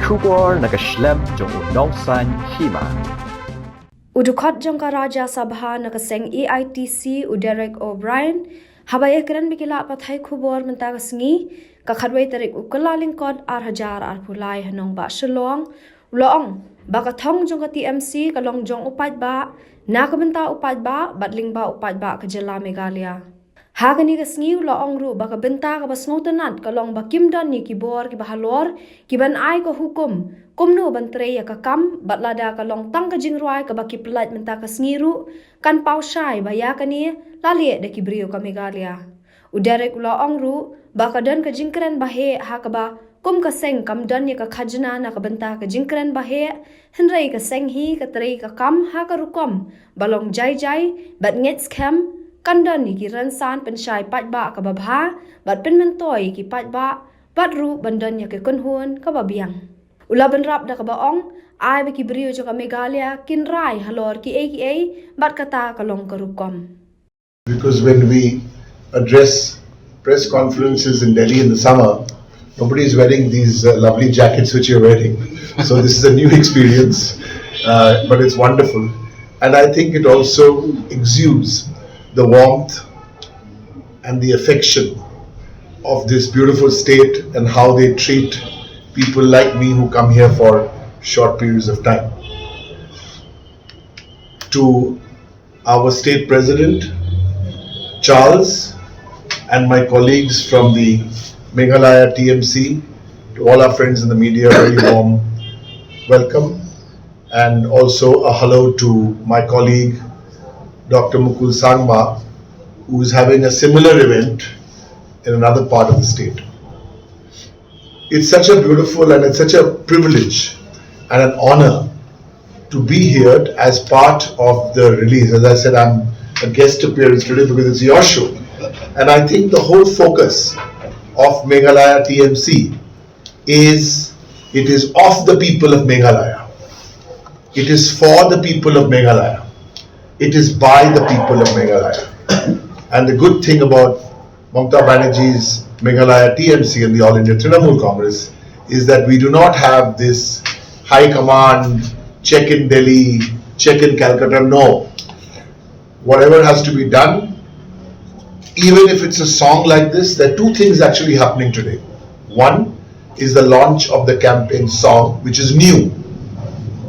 Kubor nakaslem jong udongsan Hima. Udukhat jong ka Raja Sabha nakaseng EITC Derek O'Brien habaya kran bikila pathai khubor mentaga sngi kakhadwai tarik ukalaling kod arhajar arpulai hanong ba shalong loong bakathong jong ka TMC kalong jong upat ba nakabenta upat ba batling ba upat ba kajala Meghalaya Hagani ka sngiw loong ru baka benta ka basngotanat kalong bakim dan ni kibor ki bahalor kiban ai ko hukum kumno bantre ya ka kam batlada kalong tang ka jingruai ka baki plat menta ka sngiru kan paushai baya kani lalie de kibrio ka Meghalaya udarek loong ru baka dan ka jingkren bahe ha ka ba kum ka seng kam dan ya ka khajna na ka benta ka jingkren bahe henrei ka seng hi ka trei ka kam ha ka rukom balong jai bat ngets kem Kandan ni ki ransan pensyai pat ba ka babha bat pen mentoi ki pat ba bat ru bandan ya ke kunhun ka babiang ula ban rap da ka baong ai be ki brio jo ka Meghalaya kin rai halor ki a bat kata ka long ka rukom because when we address press conferences in Delhi in the summer nobody is wearing these lovely jackets which you're wearing so this is a new experience but it's wonderful and I think it also exudes the warmth and the affection of this beautiful state and how they treat people like me who come here for short periods of time. To our state president, Charles, and my colleagues from the Meghalaya TMC, to all our friends in the media, very warm welcome. And also a hello to my colleague, Dr. Mukul Sangma, who is having a similar event in another part of the state. It's such a beautiful and it's such a privilege and an honor to be here as part of the release. As I said, I'm a guest appearance today because it's your show. And I think the whole focus of Meghalaya TMC is, it is of the people of Meghalaya. It is for the people of Meghalaya. It is by the people of Meghalaya. And the good thing about Mamata Banerjee's Meghalaya TMC and the All India Trinamool Congress is that we do not have this high command, check in Delhi, check in Calcutta. No. Whatever has to be done, even if it's a song like this, there are two things actually happening today. One is the launch of the campaign song, which is new.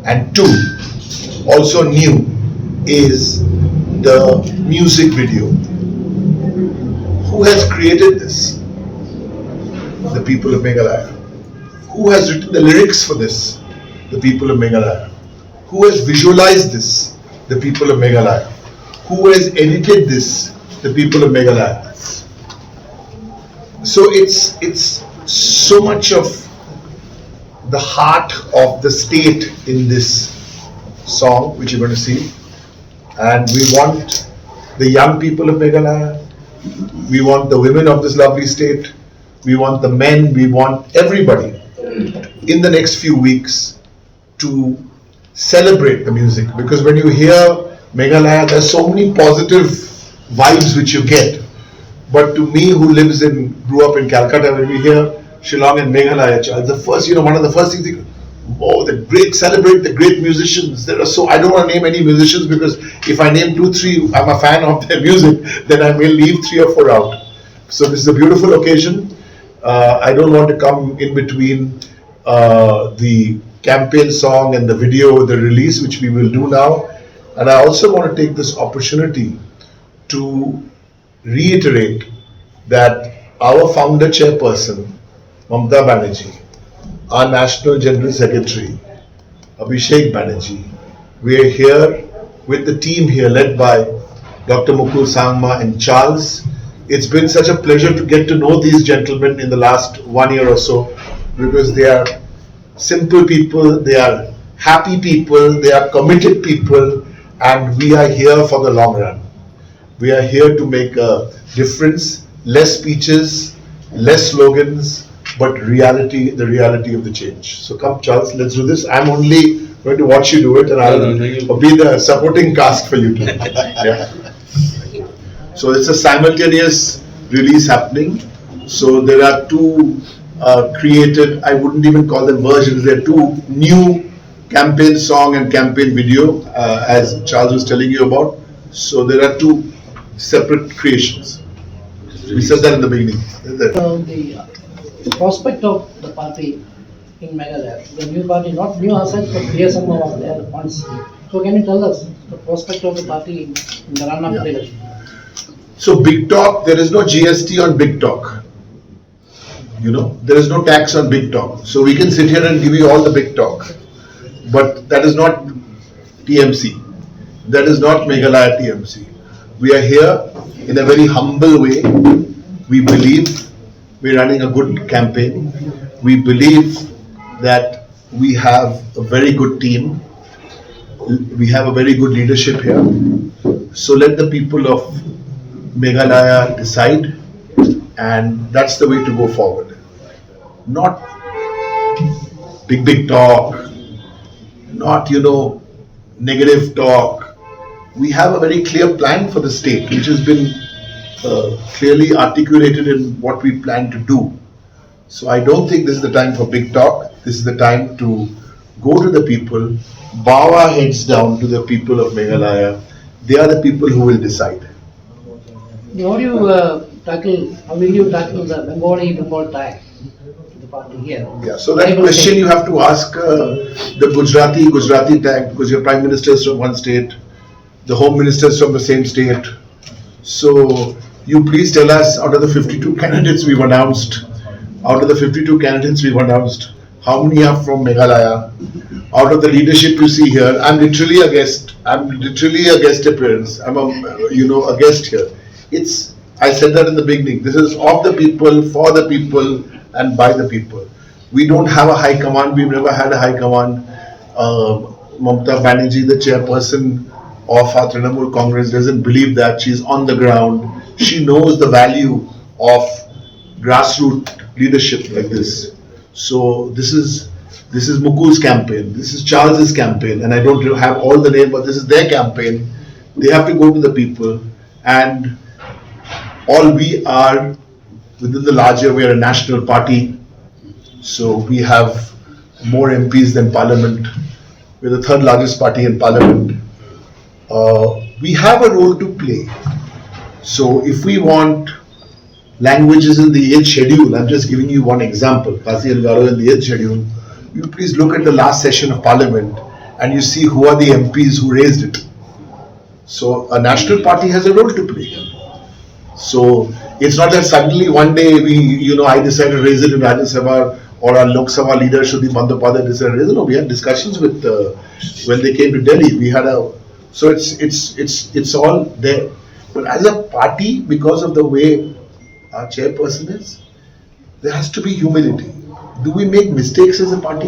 And two, also new, is the music video. Who has created this? The people of Meghalaya. Who has written the lyrics for this? The people of Meghalaya. Who has visualized this? The people of Meghalaya. Who has edited this? The people of Meghalaya. So it's so much of the heart of the state in this song which you're going to see. And we want the young people of Meghalaya, we want the women of this lovely state, we want the men, we want everybody in the next few weeks to celebrate the music. Because when you hear Meghalaya, there's so many positive vibes which you get. But to me, who grew up in Calcutta, when we hear Shillong and Meghalaya, the first, one of the first things, celebrate the great musicians. There are I don't want to name any musicians because if I name 2-3, I'm a fan of their music, then I may leave 3 or 4 out. So this is a beautiful occasion. I don't want to come in between the campaign song and the video, the release, which we will do now. And I also want to take this opportunity to reiterate that our founder chairperson, Mamata Banerjee, our National General Secretary, Abhishek Banerjee. We are here with the team here led by Dr. Mukul Sangma and Charles. It's been such a pleasure to get to know these gentlemen in the last 1 year or so because they are simple people, they are happy people, they are committed people, and we are here for the long run. We are here to make a difference, less speeches, less slogans, but the reality of the change. So come Charles, let's do this. I'm only going to watch you do it and I'll be the supporting cast for you too. Yeah. So it's a simultaneous release happening. So there are two created, I wouldn't even call them versions, they're two new campaign song and campaign video, as Charles was telling you about. So there are two separate creations. We said that in the beginning. The prospect of the party in Meghalaya, the new party, not new ourselves, but PSM was there once. So can you tell us the prospect of the party in the run-up to the election? So big talk, there is no GST on big talk. You know, there is no tax on big talk. So we can sit here and give you all the big talk. But that is not TMC. That is not Meghalaya TMC. We are here in a very humble way. We believe we're running a good campaign. We believe that we have a very good team. We have a very good leadership here. So let the people of Meghalaya decide, and that's the way to go forward. Not big talk, not negative talk. We have a very clear plan for the state, which has been clearly articulated in what we plan to do. So I don't think this is the time for big talk. This is the time to go to the people, bow our heads down to the people of Meghalaya. They are the people who will decide. How will you tackle the Bengal tag to the party here? Yeah, so that question you have to ask the Gujarati tag, because your Prime Minister is from one state, the Home Minister is from the same state. So you please tell us, out of the 52 candidates we've announced, how many are from Meghalaya? Out of the leadership you see here, I'm literally a guest appearance. I'm a guest here. I said that in the beginning. This is of the people, for the people, and by the people. We don't have a high command. We've never had a high command. Mamata Banerjee, the chairperson of our Trinamool Congress, doesn't believe that. She's on the ground. She knows the value of grassroots leadership like this. So this is Mukul's campaign. This is Charles's campaign, and I don't have all the name, but this is their campaign. They have to go to the people, and all we are within the larger, we are a national party. So we have more MPs than Parliament. We're the third largest party in Parliament. We have a role to play. So if we want languages in the 8th schedule, I'm just giving you one example, Kasi and Garo in the 8th schedule, you please look at the last session of Parliament and you see who are the MPs who raised it. So a national party has a role to play. So it's not that suddenly one day I decided to raise it in Rajya Sabha, or our Lok Sabha leader Shruti Bandyopadhyay decided to raise it. No, we had discussions with when they came to Delhi. We had so it's all there. But as a party, because of the way our chairperson is, there has to be humility. Do we make mistakes as a party?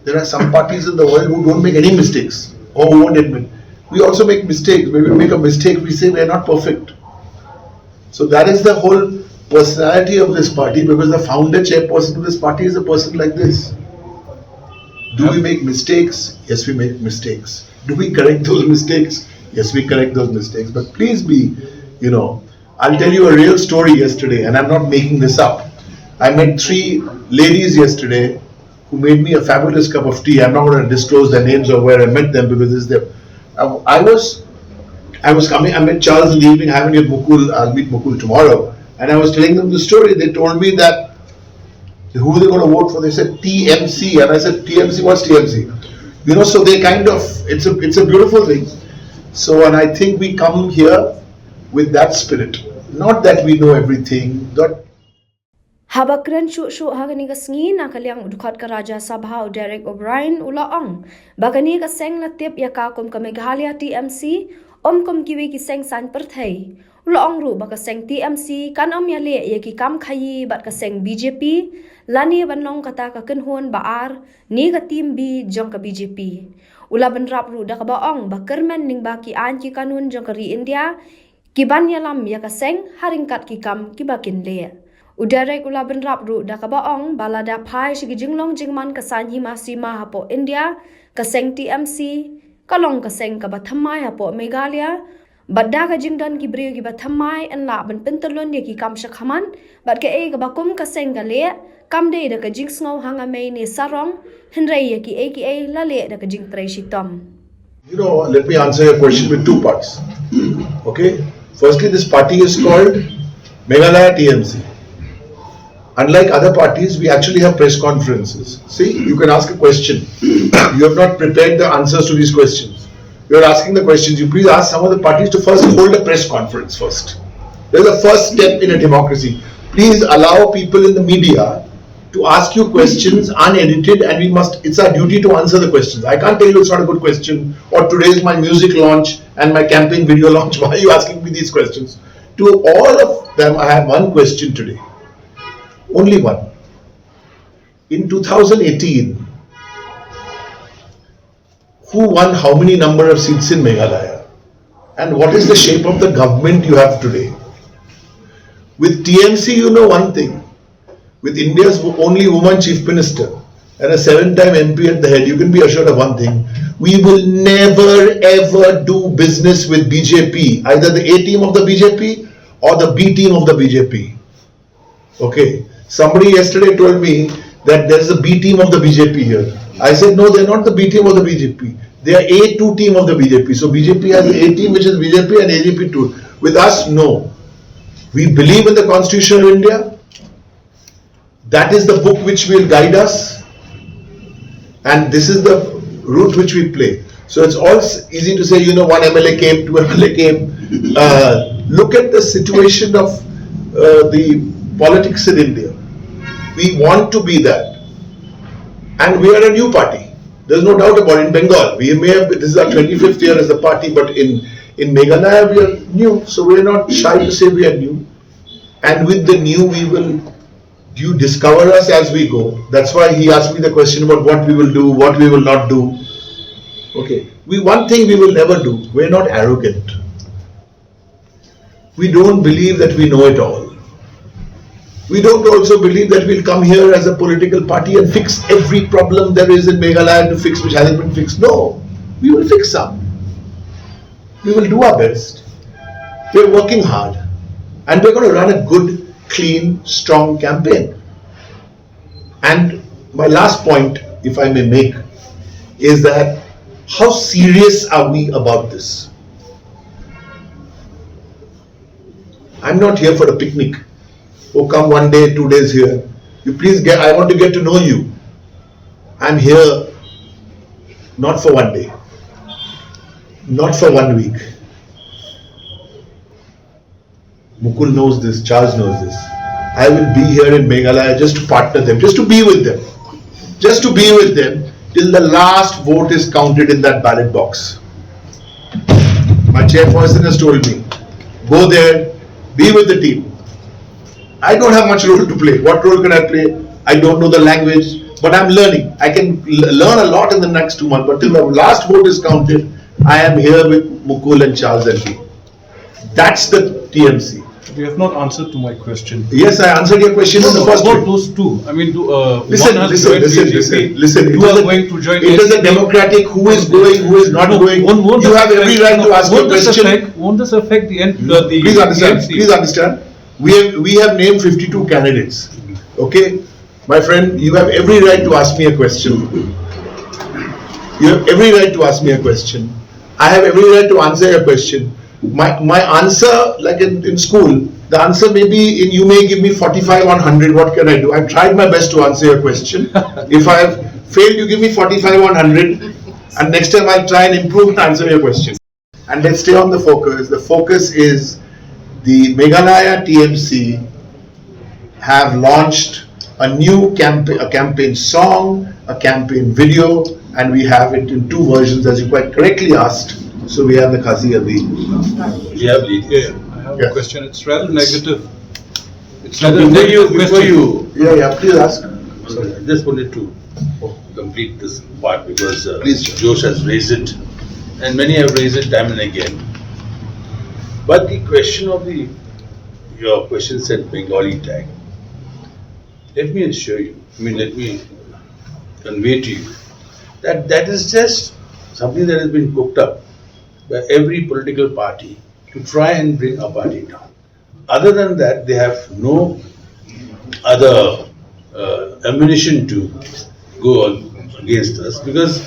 There are some parties in the world who don't make any mistakes or who won't admit. We also make mistakes. When we make a mistake, we say we are not perfect. So that is the whole personality of this party, because the founder chairperson of this party is a person like this. Do we make mistakes? Yes, we make mistakes. Do we correct those mistakes? Yes, we correct those mistakes. But please be, I'll tell you a real story yesterday, and I'm not making this up. I met 3 ladies yesterday who made me a fabulous cup of tea. I'm not going to disclose their names or where I met them, because this is their. I was coming, I met Charles in the evening, I haven't met Mukul, I'll meet Mukul tomorrow. And I was telling them the story. They told me that who are they going to vote for? They said TMC, and I said TMC, what's TMC? So they kind of, it's a beautiful thing. So, and I think we come here with that spirit. Not that we know everything, not Habakran shu hagani kasngi na kalyang udukhat ka Raja Sabha Derek O'Brien ulaong. Bagani ka Seng na tip yakakom ka Meghalaya TMC kom kiwi ki Seng san perthai. Ulaong ru baka Seng TMC kan Ïaleh ye ki kam Khaïi bat ka Seng BJP lani banong kata ka kenhuan baar ni ka team B jong ka BJP. Ula benrap ru da ka baong bakermen ning baki an ki kanun jong ka ri India ki ban yalam ya ka Seng haringkat ki kam ki bakin le. Udarek ula benrap ru da ka baong balada phai shigi jinglong jingman ka san Hima sima hapo India ka Seng TMC kalong ka Seng ka bathamai hapo Meghalaya Badda ka jingdan ki brio ki bathamai an la ban pentalon ye ki kam shakhaman bad ka e ka bakum ka seng ka le kam de da ka jing sngo hanga me ne sarong henrei ye ki e la le da ka jing trai shitom. Let me answer your question with two parts. Okay? Firstly, this party is called Meghalaya TMC. Unlike other parties, we actually have press conferences. See, you can ask a question. You have not prepared the answers to these questions. You are asking the questions. You please ask some of the parties to first hold a press conference first. There's a first step in a democracy. Please allow people in the media to ask you questions unedited, and it's our duty to answer the questions. I can't tell you it's not a good question, or today is my music launch and my campaign video launch. Why are you asking me these questions? To all of them, I have one question today. Only one. In 2018, who won how many number of seats in Meghalaya? And what is the shape of the government you have today? With TMC, you know one thing. With India's only woman chief minister and a 7-time MP at the head, you can be assured of one thing. We will never ever do business with BJP, either the A team of the BJP or the B team of the BJP. Okay. Somebody yesterday told me that there is a B team of the BJP here. I said, no, they're not the B team of the BJP. They are A2 team of the BJP. So BJP has the A team, which is BJP, and AGP too. With us, no. We believe in the Constitution of India. That is the book which will guide us. And this is the route which we play. So it's all easy to say, one MLA came, two MLA came. Look at the situation of the politics in India. We want to be that. And we are a new party. There's no doubt about it. In Bengal, this is our 25th year as a party, but in Meghalaya we are new. So we are not shy to say we are new. And with the new, you discover us as we go. That's why he asked me the question about what we will do, what we will not do. Okay. One thing we will never do. We're not arrogant. We don't believe that we know it all. We don't also believe that we'll come here as a political party and fix every problem there is in Meghalaya to fix which hasn't been fixed. No, we will fix some. We will do our best. We're working hard. And we're going to run a good, clean, strong campaign. And my last point, if I may make, is that how serious are we about this? I'm not here for a picnic. Oh, come 1 day, 2 days here. You please I want to get to know you. I'm here not for 1 day, not for 1 week. Mukul knows this, Charles knows this. I will be here in Meghalaya just to partner them, just to be with them. Just to be with them till the last vote is counted in that ballot box. My chairperson has told me, go there, be with the team. I don't have much role to play. What role can I play? I don't know the language, but I'm learning. I can learn a lot in the next 2 months, but till the last vote is counted, I am here with Mukul and Charles and me. That's the TMC. You have not answered to my question. Yes, I answered your question in the first about one. those two. I mean, listen. Two are going to join. It is a democratic. Who is going? Who is not going? You have every right to ask a question. Won't this affect the end? Please understand. Please understand. We have named 52 candidates. Okay, my friend, you have every right to ask me a question. You have every right to ask me a question. I have every right to answer your question. My answer, like in school, the answer may be you may give me 45 on 100. What can I do? I've tried my best to answer your question. If I have failed, you give me 45 on 100, and next time I'll try and improve and answer your question. And let's stay on the focus. The focus is the Meghalaya TMC have launched a new campaign song, a campaign video, and we have it in 2 versions, as you quite correctly asked. So we have the Khaïi and the... Yeah, I have a question. It's rather negative. It's So rather negative question. Yeah, please ask. Sorry, I just wanted to complete this part because Please. Josh has raised it and many have raised it time and again. But the question of your question said Bengali tag. Let me assure you, let me convey to you that is just something that has been cooked up by every political party to try and bring our party down. Other than that, they have no other ammunition to go against us, because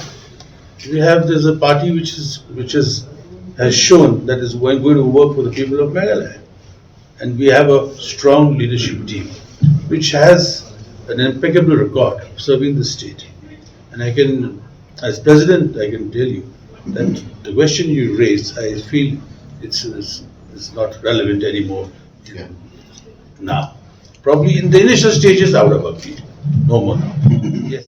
there's a party which has shown that is going to work for the people of Meghalaya, and we have a strong leadership team which has an impeccable record of serving the state. And I can, as president, I can tell you that the question you raised, I feel it's not relevant anymore now. Probably in the initial stages, I would have agreed. No more now. Yes.